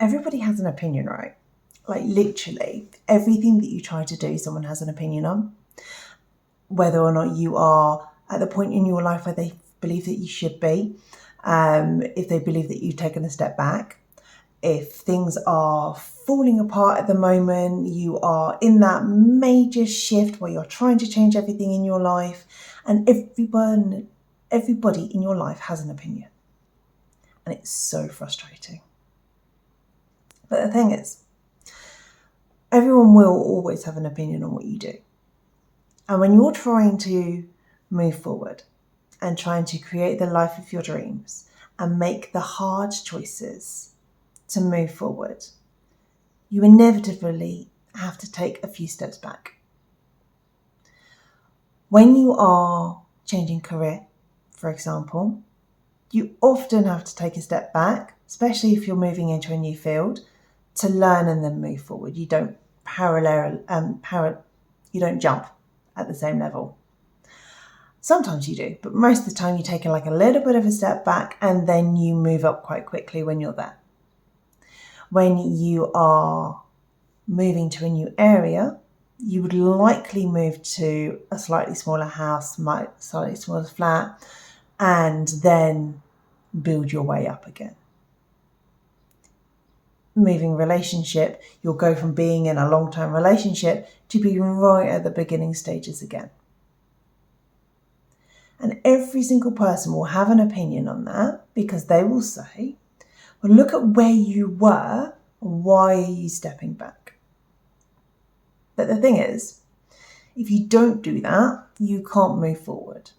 everybody has an opinion, right? Like literally everything that you try to do, someone has an opinion on. Whether or not you are at the point in your life where they believe that you should be, if they believe that you've taken a step back, if things are falling apart at the moment, you are in that major shift where you're trying to change everything in your life, and everybody in your life has an opinion. And it's so frustrating. But the thing is, everyone will always have an opinion on what you do. And when you're trying to move forward and trying to create the life of your dreams and make the hard choices to move forward, you inevitably have to take a few steps back. When you are changing career, for example, you often have to take a step back, especially if you're moving into a new field, to learn and then move forward. You don't you don't jump at the same level. Sometimes you do, but most of the time you take a little bit of a step back and then you move up quite quickly when you're there. When you are moving to a new area, you would likely move to a slightly smaller house, slightly smaller flat, and then build your way up again. Moving relationship, you'll go from being in a long-term relationship to being right at the beginning stages again. And every single person will have an opinion on that, because they will say, well, look at where you were, why are you stepping back? But the thing is, if you don't do that, you can't move forward.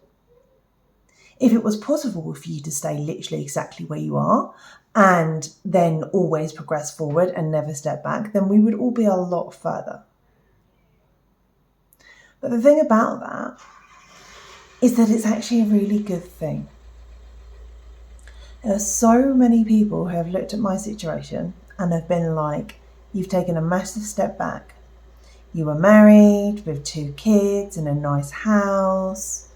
If it was possible for you to stay literally exactly where you are and then always progress forward and never step back, then we would all be a lot further. But the thing about that is that it's actually a really good thing. There are so many people who have looked at my situation and have been like, you've taken a massive step back. You were married with 2 kids in a nice house,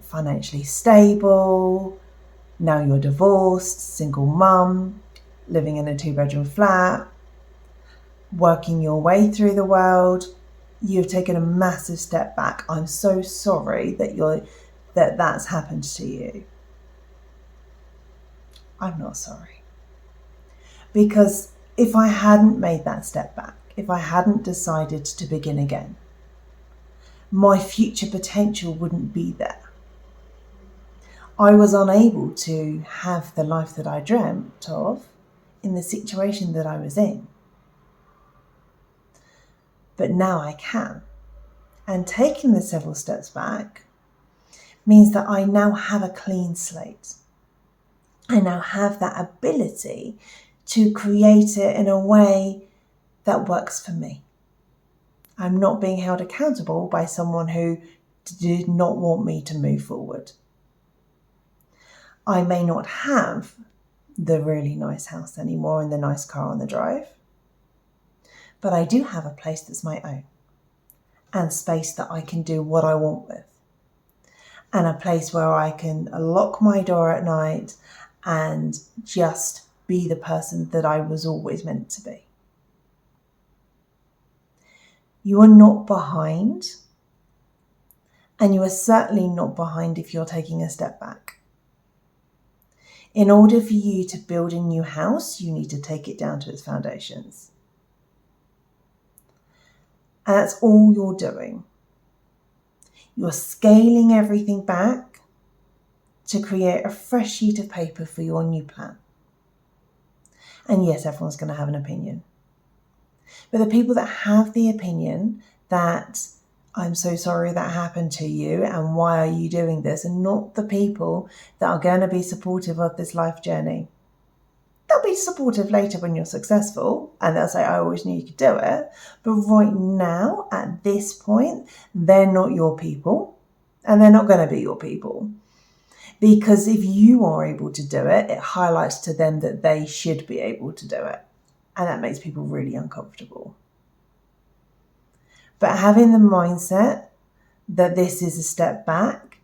financially stable. Now you're divorced, single mum, living in a 2-bedroom flat, working your way through the world. You've taken a massive step back. I'm so sorry that that's happened to you. I'm not sorry. Because if I hadn't made that step back, if I hadn't decided to begin again, my future potential wouldn't be there. I was unable to have the life that I dreamt of in the situation that I was in. But now I can. And taking the several steps back means that I now have a clean slate. I now have that ability to create it in a way that works for me. I'm not being held accountable by someone who did not want me to move forward. I may not have the really nice house anymore and the nice car on the drive, but I do have a place that's my own and space that I can do what I want with, and a place where I can lock my door at night and just be the person that I was always meant to be. You are not behind, and you are certainly not behind if you're taking a step back. In order for you to build a new house, you need to take it down to its foundations. And that's all you're doing. You're scaling everything back to create a fresh sheet of paper for your new plan. And yes, everyone's going to have an opinion. But the people that have the opinion that I'm so sorry that happened to you and why are you doing this, are not the people that are going to be supportive of this life journey. They'll be supportive later when you're successful and they'll say, I always knew you could do it. But right now, at this point, they're not your people and they're not going to be your people. Because if you are able to do it, it highlights to them that they should be able to do it. And that makes people really uncomfortable. But having the mindset that this is a step back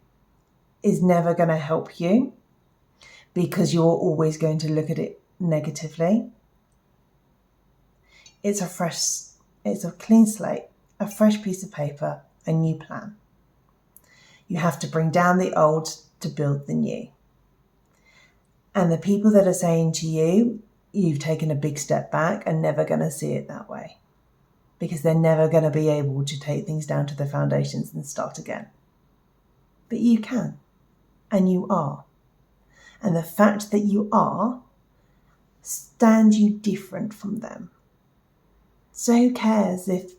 is never going to help you, because you're always going to look at it negatively. It's a clean slate, a fresh piece of paper, a new plan. You have to bring down the old to build the new. And the people that are saying to you, you've taken a big step back, are never going to see it that way, because they're never going to be able to take things down to the foundations and start again. But you can, and you are. And the fact that you are stands you different from them. So who cares if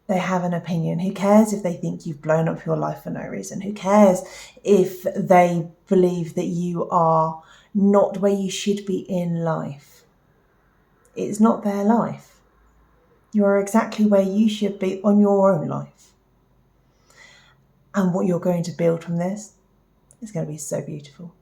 they have an opinion? Who cares if they think you've blown up your life for no reason? Who cares if they believe that you are not where you should be in life? It's not their life. You're exactly where you should be on your own life. And what you're going to build from this is going to be so beautiful.